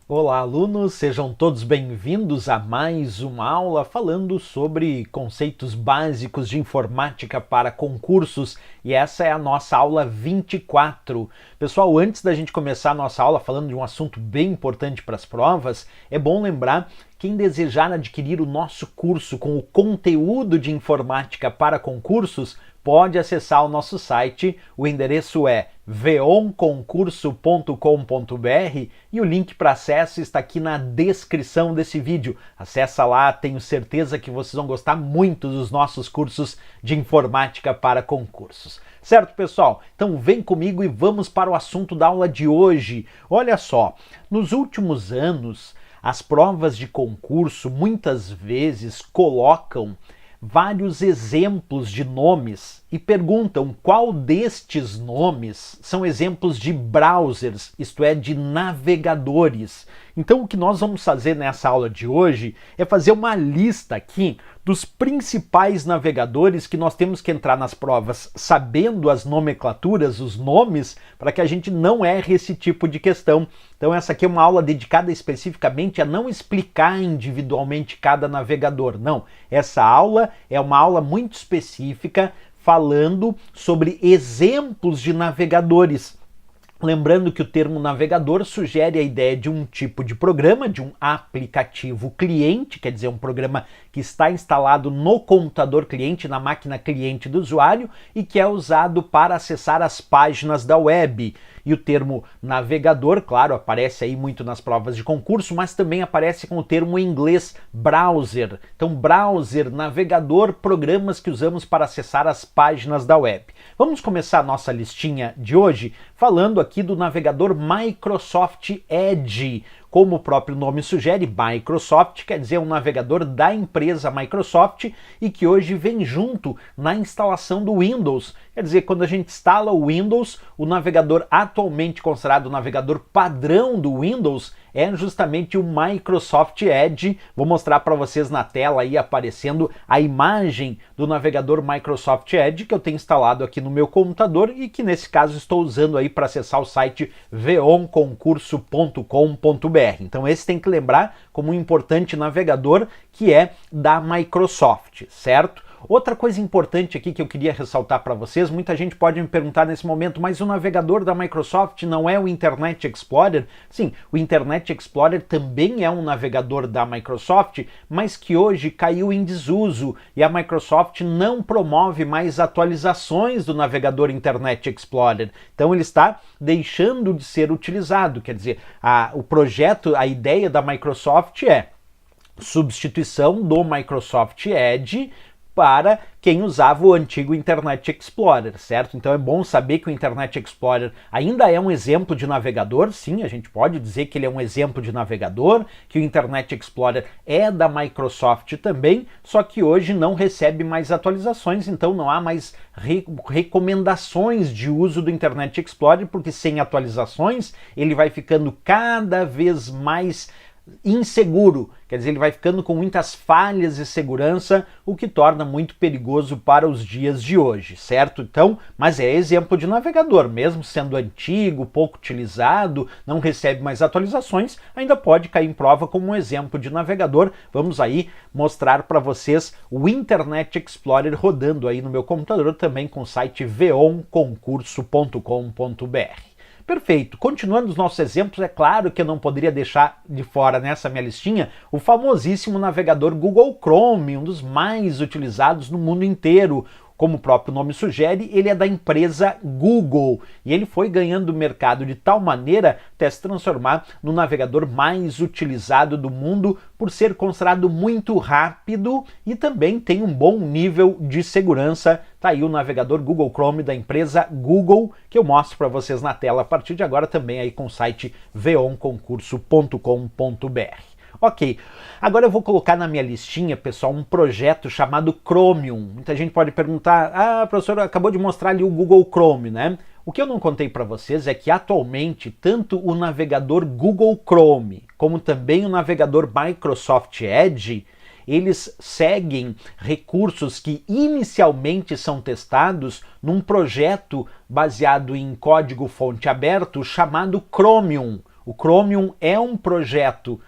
Olá, alunos, sejam todos bem-vindos a mais uma aula falando sobre conceitos básicos de informática para concursos, e essa é a nossa aula 24. Pessoal, antes da gente começar a nossa aula falando de um assunto bem importante para as provas, é bom lembrar: quem desejar adquirir o nosso curso com o conteúdo de informática para concursos, pode acessar o nosso site. O endereço é veonconcurso.com.br e o link para acesso está aqui na descrição desse vídeo. Acesse lá, tenho certeza que vocês vão gostar muito dos nossos cursos de informática para concursos. Certo, pessoal? Então vem comigo e vamos para o assunto da aula de hoje. Olha só, nos últimos anos, as provas de concurso muitas vezes colocam vários exemplos de nomes e perguntam qual destes nomes são exemplos de browsers, isto é, de navegadores. Então o que nós vamos fazer nessa aula de hoje é fazer uma lista aqui dos principais navegadores que nós temos que entrar nas provas sabendo as nomenclaturas, os nomes, para que a gente não erre esse tipo de questão. Então essa aqui é uma aula dedicada especificamente a não explicar individualmente cada navegador, não. Essa aula é uma aula muito específica falando sobre exemplos de navegadores. Lembrando que o termo navegador sugere a ideia de um tipo de programa, de um aplicativo cliente, quer dizer, um programa que está instalado no computador cliente, na máquina cliente do usuário e que é usado para acessar as páginas da web. E o termo navegador, claro, aparece aí muito nas provas de concurso, mas também aparece com o termo em inglês browser. Então, browser, navegador, programas que usamos para acessar as páginas da web. Vamos começar a nossa listinha de hoje falando aqui do navegador Microsoft Edge. Como o próprio nome sugere, Microsoft quer dizer um navegador da empresa Microsoft e que hoje vem junto na instalação do Windows. Quer dizer, quando a gente instala o Windows, o navegador atualmente considerado o navegador padrão do Windows é justamente o Microsoft Edge. Vou mostrar para vocês na tela aí aparecendo a imagem do navegador Microsoft Edge que eu tenho instalado aqui no meu computador e que nesse caso estou usando aí para acessar o site veonconcurso.com.br. Então esse tem que lembrar como um importante navegador que é da Microsoft, certo? Outra coisa importante aqui que eu queria ressaltar para vocês, muita gente pode me perguntar nesse momento, mas o navegador da Microsoft não é o Internet Explorer? Sim, o Internet Explorer também é um navegador da Microsoft, mas que hoje caiu em desuso e a Microsoft não promove mais atualizações do navegador Internet Explorer. Então ele está deixando de ser utilizado, quer dizer, o projeto, a ideia da Microsoft é substituição do Microsoft Edge para quem usava o antigo Internet Explorer, certo? Então é bom saber que o Internet Explorer ainda é um exemplo de navegador, sim, a gente pode dizer que ele é um exemplo de navegador, que o Internet Explorer é da Microsoft também, só que hoje não recebe mais atualizações, então não há mais recomendações de uso do Internet Explorer, porque sem atualizações ele vai ficando cada vez mais inseguro, quer dizer, ele vai ficando com muitas falhas de segurança, o que torna muito perigoso para os dias de hoje, certo? Então, mas é exemplo de navegador, mesmo sendo antigo, pouco utilizado, não recebe mais atualizações, ainda pode cair em prova como um exemplo de navegador. Vamos aí mostrar para vocês o Internet Explorer rodando aí no meu computador, também com o site veonconcurso.com.br. Perfeito. Continuando os nossos exemplos, é claro que eu não poderia deixar de fora nessa minha listinha o famosíssimo navegador Google Chrome, um dos mais utilizados no mundo inteiro. Como o próprio nome sugere, ele é da empresa Google e ele foi ganhando mercado de tal maneira até se transformar no navegador mais utilizado do mundo por ser considerado muito rápido e também tem um bom nível de segurança. Tá aí o navegador Google Chrome da empresa Google, que eu mostro para vocês na tela a partir de agora também aí com o site veonconcurso.com.br. Ok, agora eu vou colocar na minha listinha, pessoal, um projeto chamado Chromium. Muita gente pode perguntar, professor, acabou de mostrar ali o Google Chrome, né? O que eu não contei para vocês é que atualmente tanto o navegador Google Chrome como também o navegador Microsoft Edge, eles seguem recursos que inicialmente são testados num projeto baseado em código fonte aberto chamado Chromium. O Chromium é um projeto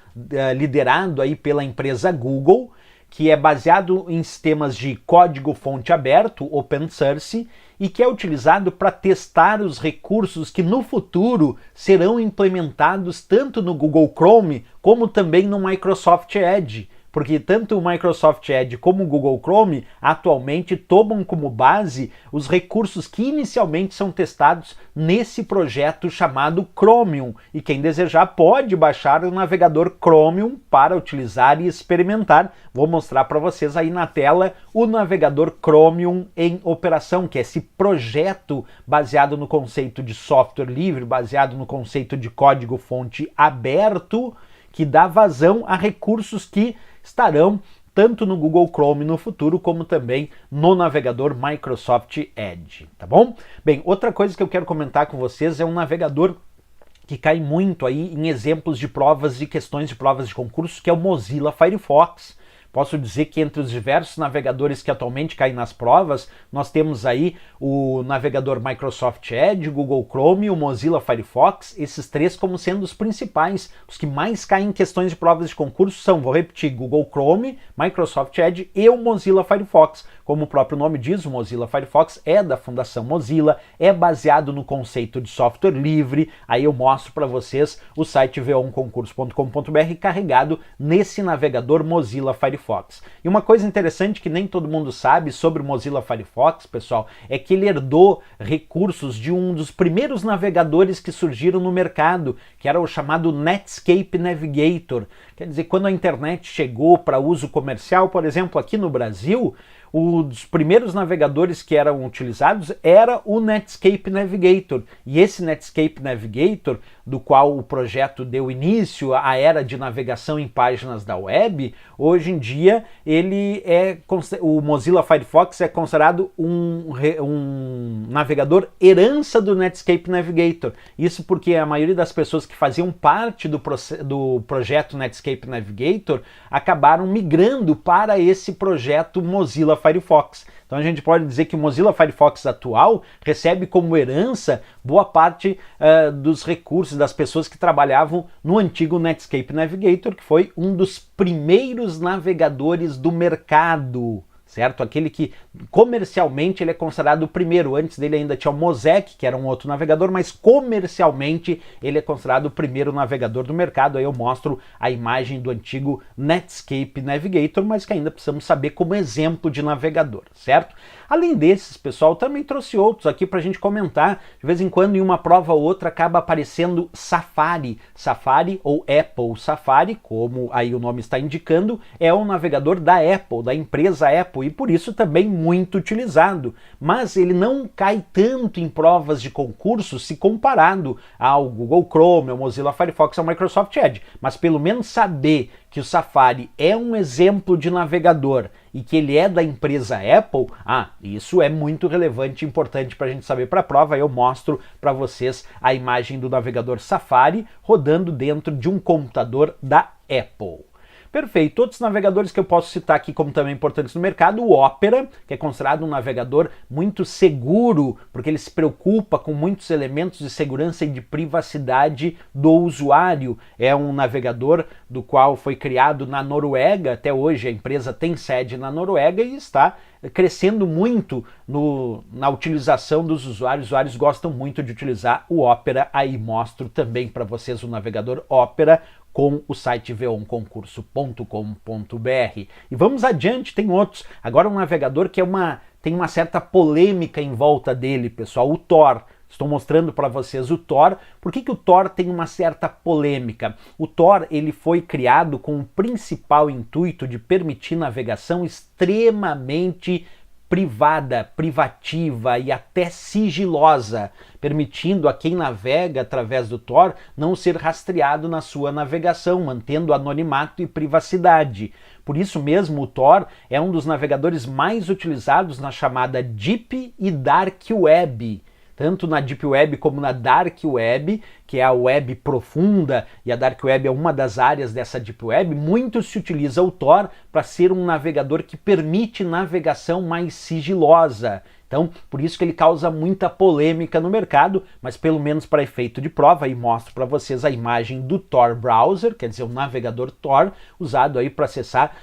liderado aí pela empresa Google, que é baseado em sistemas de código-fonte aberto, open source, e que é utilizado para testar os recursos que no futuro serão implementados tanto no Google Chrome como também no Microsoft Edge. Porque tanto o Microsoft Edge como o Google Chrome atualmente tomam como base os recursos que inicialmente são testados nesse projeto chamado Chromium. E quem desejar pode baixar o navegador Chromium para utilizar e experimentar. Vou mostrar para vocês aí na tela o navegador Chromium em operação, que é esse projeto baseado no conceito de software livre, baseado no conceito de código-fonte aberto, que dá vazão a recursos que estarão tanto no Google Chrome no futuro, como também no navegador Microsoft Edge, tá bom? Bem, outra coisa que eu quero comentar com vocês é um navegador que cai muito aí em exemplos de provas e questões de provas de concurso, que é o Mozilla Firefox. Posso dizer que entre os diversos navegadores que atualmente caem nas provas, nós temos aí o navegador Microsoft Edge, Google Chrome e o Mozilla Firefox, esses três como sendo os principais. Os que mais caem em questões de provas de concurso são, vou repetir, Google Chrome, Microsoft Edge e o Mozilla Firefox. Como o próprio nome diz, o Mozilla Firefox é da Fundação Mozilla, é baseado no conceito de software livre. Aí eu mostro para vocês o site voonconcurso.com.br carregado nesse navegador Mozilla Firefox. E uma coisa interessante que nem todo mundo sabe sobre o Mozilla Firefox, pessoal, é que ele herdou recursos de um dos primeiros navegadores que surgiram no mercado, que era o chamado Netscape Navigator. Quer dizer, quando a internet chegou para uso comercial, por exemplo, aqui no Brasil, um dos primeiros navegadores que eram utilizados era o Netscape Navigator. E esse Netscape Navigator, do qual o projeto deu início à era de navegação em páginas da web, hoje em dia o Mozilla Firefox é considerado um navegador herança do Netscape Navigator. Isso porque a maioria das pessoas que faziam parte do projeto Netscape Navigator acabaram migrando para esse projeto Mozilla Firefox. Então a gente pode dizer que o Mozilla Firefox atual recebe como herança boa parte dos recursos das pessoas que trabalhavam no antigo Netscape Navigator, que foi um dos primeiros navegadores do mercado, certo? Aquele que comercialmente ele é considerado o primeiro. Antes dele ainda tinha o Mosaic, que era um outro navegador, mas comercialmente ele é considerado o primeiro navegador do mercado. Aí eu mostro a imagem do antigo Netscape Navigator, mas que ainda precisamos saber como exemplo de navegador, certo? Além desses, pessoal, também trouxe outros aqui para a gente comentar. De vez em quando, em uma prova ou outra, acaba aparecendo Safari. Safari ou Apple Safari, como aí o nome está indicando, é um navegador da Apple, da empresa Apple, e por isso também muito utilizado. Mas ele não cai tanto em provas de concurso se comparado ao Google Chrome, ao Mozilla Firefox, ao Microsoft Edge. Mas pelo menos saber que o Safari é um exemplo de navegador e que ele é da empresa Apple, isso é muito relevante e importante para a gente saber para a prova. Eu mostro para vocês a imagem do navegador Safari rodando dentro de um computador da Apple. Perfeito. Outros navegadores que eu posso citar aqui como também importantes no mercado, o Opera, que é considerado um navegador muito seguro, porque ele se preocupa com muitos elementos de segurança e de privacidade do usuário. É um navegador do qual foi criado na Noruega, até hoje a empresa tem sede na Noruega e está crescendo muito na utilização dos usuários. Os usuários gostam muito de utilizar o Opera. Aí mostro também para vocês o navegador Opera com o site voonconcurso.com.br. E vamos adiante, tem outros. Agora um navegador que tem uma certa polêmica em volta dele, pessoal, o Tor. Estou mostrando para vocês o Tor. Por que o Tor tem uma certa polêmica? O Tor ele foi criado com o principal intuito de permitir navegação extremamente privada, privativa e até sigilosa, permitindo a quem navega através do Tor não ser rastreado na sua navegação, mantendo anonimato e privacidade. Por isso mesmo, o Tor é um dos navegadores mais utilizados na chamada Deep e Dark Web. tanto na Deep Web como na Dark Web, que é a web profunda, e a Dark Web é uma das áreas dessa Deep Web, muito se utiliza o Tor para ser um navegador que permite navegação mais sigilosa. Então, por isso que ele causa muita polêmica no mercado, mas pelo menos para efeito de prova, aí mostro para vocês a imagem do Tor Browser, quer dizer, o navegador Tor, usado aí para acessar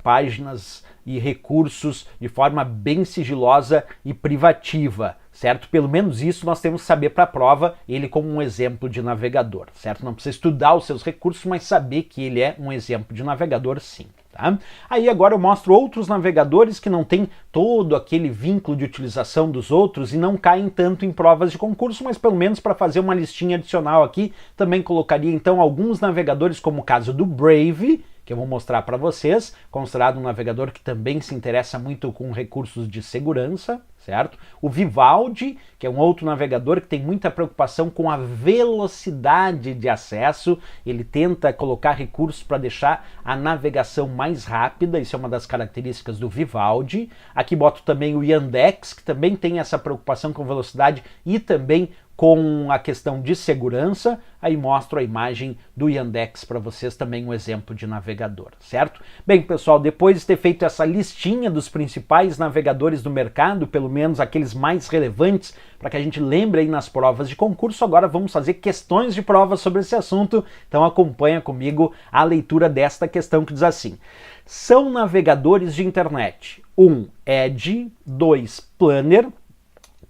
páginas e recursos de forma bem sigilosa e privativa, certo? Pelo menos isso nós temos que saber para a prova, ele como um exemplo de navegador, certo? Não precisa estudar os seus recursos, mas saber que ele é um exemplo de navegador, sim. Tá? Aí agora eu mostro outros navegadores que não tem todo aquele vínculo de utilização dos outros e não caem tanto em provas de concurso, mas pelo menos para fazer uma listinha adicional aqui, também colocaria então alguns navegadores, como o caso do Brave, que eu vou mostrar para vocês, considerado um navegador que também se interessa muito com recursos de segurança, certo? O Vivaldi, que é um outro navegador que tem muita preocupação com a velocidade de acesso, ele tenta colocar recursos para deixar a navegação mais rápida, isso é uma das características do Vivaldi. Aqui boto também o Yandex, que também tem essa preocupação com velocidade e também com a questão de segurança. Aí mostro a imagem do Yandex para vocês, também um exemplo de navegador, certo? Bem, pessoal, depois de ter feito essa listinha dos principais navegadores do mercado, pelo menos aqueles mais relevantes, para que a gente lembre aí nas provas de concurso, agora vamos fazer questões de prova sobre esse assunto, então acompanha comigo a leitura desta questão que diz assim: são navegadores de internet 1. Edge, 2. Planner,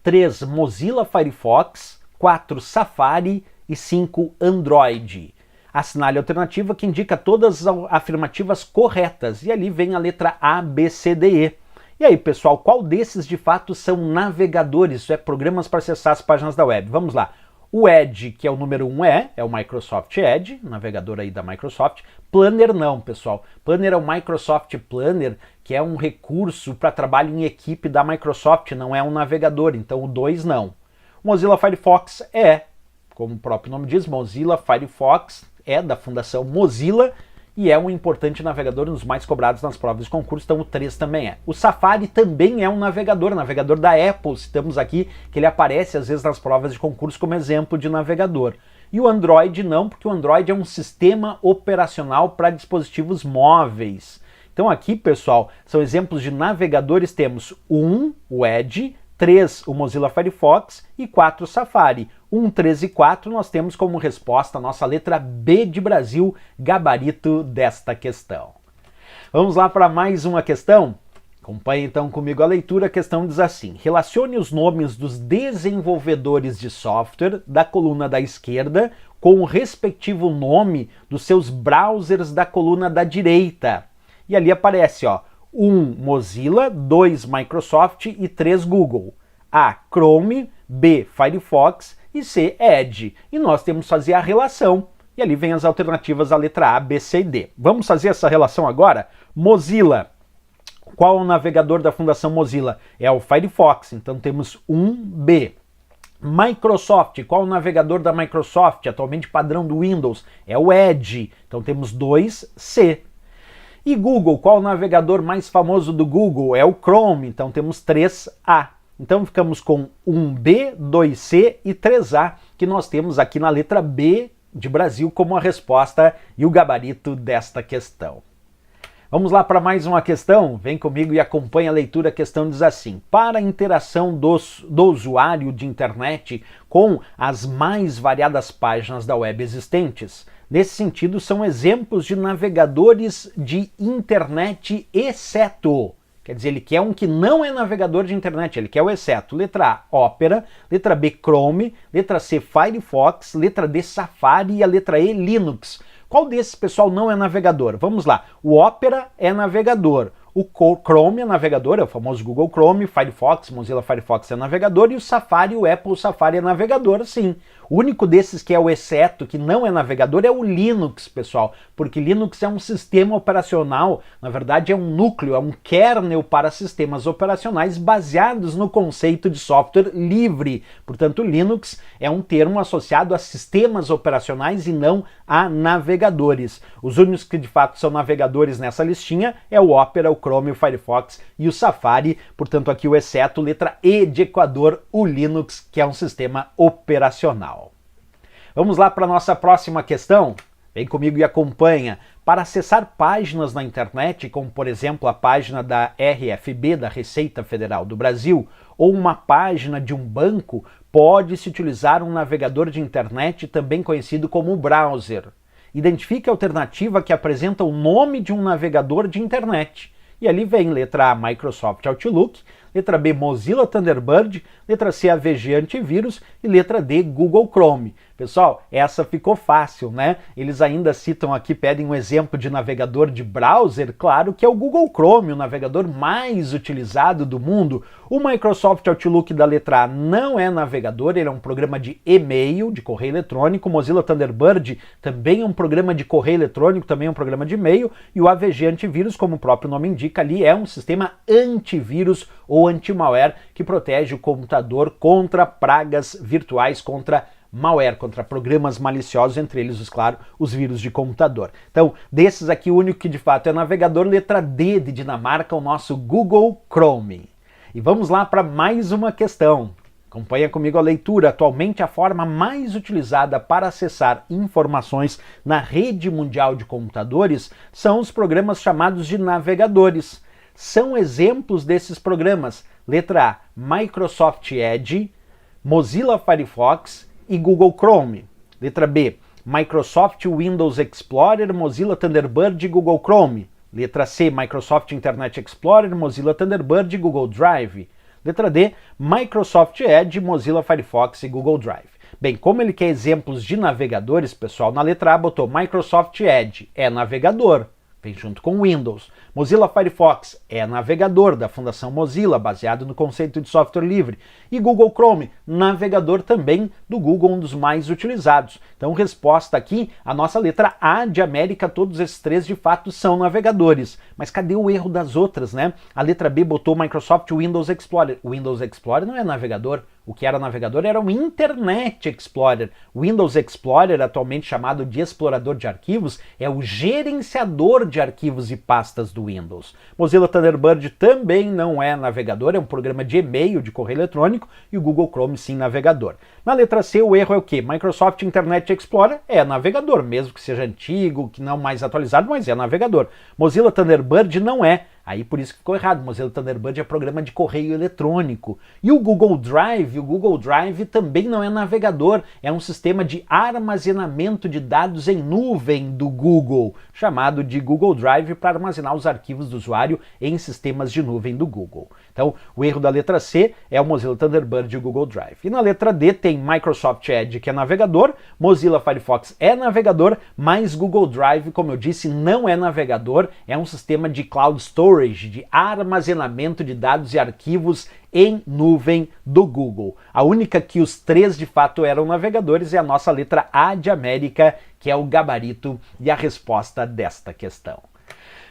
3. Mozilla Firefox, 4. Safari e 5. Android. Assinale a alternativa que indica todas as afirmativas corretas e ali vem a letra A, B, C, D, E. E aí, pessoal, qual desses de fato são navegadores? Isso é programas para acessar as páginas da web. Vamos lá. O Edge, que é o número 1, é o Microsoft Edge, navegador aí da Microsoft. Planner não, pessoal. Planner é o Microsoft Planner, que é um recurso para trabalho em equipe da Microsoft, não é um navegador, então o 2 não. O Mozilla Firefox como o próprio nome diz, Mozilla Firefox é da Fundação Mozilla e é um importante navegador, um dos mais cobrados nas provas de concurso, então o 3 também é. O Safari também é um navegador da Apple, citamos aqui que ele aparece às vezes nas provas de concurso como exemplo de navegador. E o Android não, porque o Android é um sistema operacional para dispositivos móveis. Então aqui, pessoal, são exemplos de navegadores, temos 1, o Edge, 3, o Mozilla Firefox e 4, o Safari. 1, 3 e 4 nós temos como resposta a nossa letra B de Brasil, gabarito desta questão. Vamos lá para mais uma questão? Acompanhe então comigo a leitura. A questão diz assim: relacione os nomes dos desenvolvedores de software da coluna da esquerda com o respectivo nome dos seus browsers da coluna da direita. E ali aparece, 1 Mozilla, 2 Microsoft e 3 Google. A. Chrome, B. Firefox e C. Edge. E nós temos que fazer a relação. E ali vem as alternativas, a letra A, B, C e D. Vamos fazer essa relação agora? Mozilla. Qual é o navegador da Fundação Mozilla? É o Firefox, então temos 1B. Microsoft, qual é o navegador da Microsoft, atualmente padrão do Windows? É o Edge, então temos 2C. E Google, qual é o navegador mais famoso do Google? É o Chrome, então temos 3A. Então ficamos com 1B, 2C e 3A, que nós temos aqui na letra B de Brasil como a resposta e o gabarito desta questão. Vamos lá para mais uma questão? Vem comigo e acompanha a leitura. A questão diz assim: para a interação do usuário de internet com as mais variadas páginas da web existentes, nesse sentido são exemplos de navegadores de internet exceto. Quer dizer, ele quer um que não é navegador de internet, ele quer o exceto. Letra A, Opera, letra B, Chrome, letra C, Firefox, letra D, Safari e a letra E, Linux. Qual desses, pessoal, não é navegador? Vamos lá. O Opera é navegador. O Chrome é navegador, é o famoso Google Chrome. Firefox, Mozilla Firefox é navegador. E o Safari, o Apple Safari é navegador, sim. O único desses que é o exceto, que não é navegador, é o Linux, pessoal, porque Linux é um sistema operacional, na verdade é um núcleo, é um kernel para sistemas operacionais baseados no conceito de software livre. Portanto, Linux é um termo associado a sistemas operacionais e não a navegadores. Os únicos que de fato são navegadores nessa listinha é o Opera, o Chrome, o Firefox e o Safari. Portanto, aqui o exceto, letra E de Equador, o Linux, que é um sistema operacional. Vamos lá para a nossa próxima questão? Vem comigo e acompanha. Para acessar páginas na internet, como por exemplo a página da RFB, da Receita Federal do Brasil, ou uma página de um banco, pode-se utilizar um navegador de internet, também conhecido como browser. Identifique a alternativa que apresenta o nome de um navegador de internet. E ali vem letra A, Microsoft Outlook, letra B, Mozilla Thunderbird, letra C, AVG Antivírus e letra D, Google Chrome. Pessoal, essa ficou fácil, né? Eles ainda citam aqui, pedem um exemplo de navegador de browser, claro que é o Google Chrome, o navegador mais utilizado do mundo. O Microsoft Outlook da letra A não é navegador, ele é um programa de e-mail, de correio eletrônico. O Mozilla Thunderbird também é um programa de correio eletrônico, também é um programa de e-mail. E o AVG Antivírus, como o próprio nome indica ali, é um sistema antivírus ou anti-malware que protege o computador contra pragas virtuais, contra malware, contra programas maliciosos, entre eles, claro, os vírus de computador. Então, desses aqui, o único que de fato é navegador, letra D de Dinamarca, o nosso Google Chrome. E vamos lá para mais uma questão. Acompanha comigo a leitura. Atualmente, a forma mais utilizada para acessar informações na rede mundial de computadores são os programas chamados de navegadores. São exemplos desses programas: letra A, Microsoft Edge, Mozilla Firefox e Google Chrome. Letra B, Microsoft Windows Explorer, Mozilla Thunderbird e Google Chrome. Letra C, Microsoft Internet Explorer, Mozilla Thunderbird e Google Drive. Letra D, Microsoft Edge, Mozilla Firefox e Google Drive. Bem, como ele quer exemplos de navegadores, pessoal, na letra A botou Microsoft Edge, é navegador, vem junto com Windows. Mozilla Firefox é navegador da Fundação Mozilla, baseado no conceito de software livre. E Google Chrome, navegador também do Google, um dos mais utilizados. Então, resposta aqui, a nossa letra A de América, todos esses três de fato são navegadores. Mas cadê o erro das outras, né? A letra B botou Microsoft Windows Explorer. O Windows Explorer não é navegador. O que era navegador era o Internet Explorer. O Windows Explorer, atualmente chamado de explorador de arquivos, é o gerenciador de arquivos e pastas do Windows. Mozilla Thunderbird também não é navegador, é um programa de e-mail, de correio eletrônico, e o Google Chrome sim navegador. Na letra C, o erro é o quê? Microsoft Internet Explorer é navegador, mesmo que seja antigo, que não mais atualizado, mas é navegador. Mozilla Thunderbird não é. Aí por isso que ficou errado. Mozilla Thunderbird é programa de correio eletrônico. E o Google Drive também não é navegador, é um sistema de armazenamento de dados em nuvem do Google, chamado de Google Drive, para armazenar os arquivos do usuário em sistemas de nuvem do Google. Então, o erro da letra C é o Mozilla Thunderbird e o Google Drive. E na letra D tem Microsoft Edge, que é navegador, Mozilla Firefox é navegador, mas Google Drive, como eu disse, não é navegador, é um sistema de cloud storage, de armazenamento de dados e arquivos em nuvem do Google. A única que os três de fato eram navegadores é a nossa letra A de América, que é o gabarito e a resposta desta questão.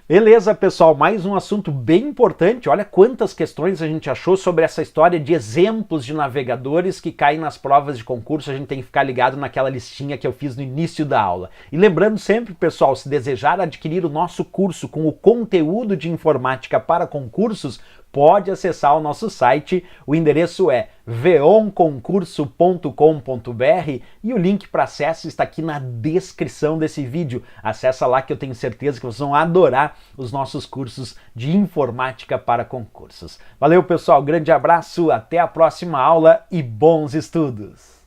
Beleza, pessoal, mais um assunto bem importante. Olha quantas questões a gente achou sobre essa história de exemplos de navegadores que caem nas provas de concurso. A gente tem que ficar ligado naquela listinha que eu fiz no início da aula. E lembrando sempre, pessoal, se desejar adquirir o nosso curso com o conteúdo de informática para concursos, pode acessar o nosso site. O endereço é veonconcurso.com.br e o link para acesso está aqui na descrição desse vídeo. Acessa lá que eu tenho certeza que vocês vão adorar os nossos cursos de informática para concursos. Valeu, pessoal, grande abraço, até a próxima aula e bons estudos!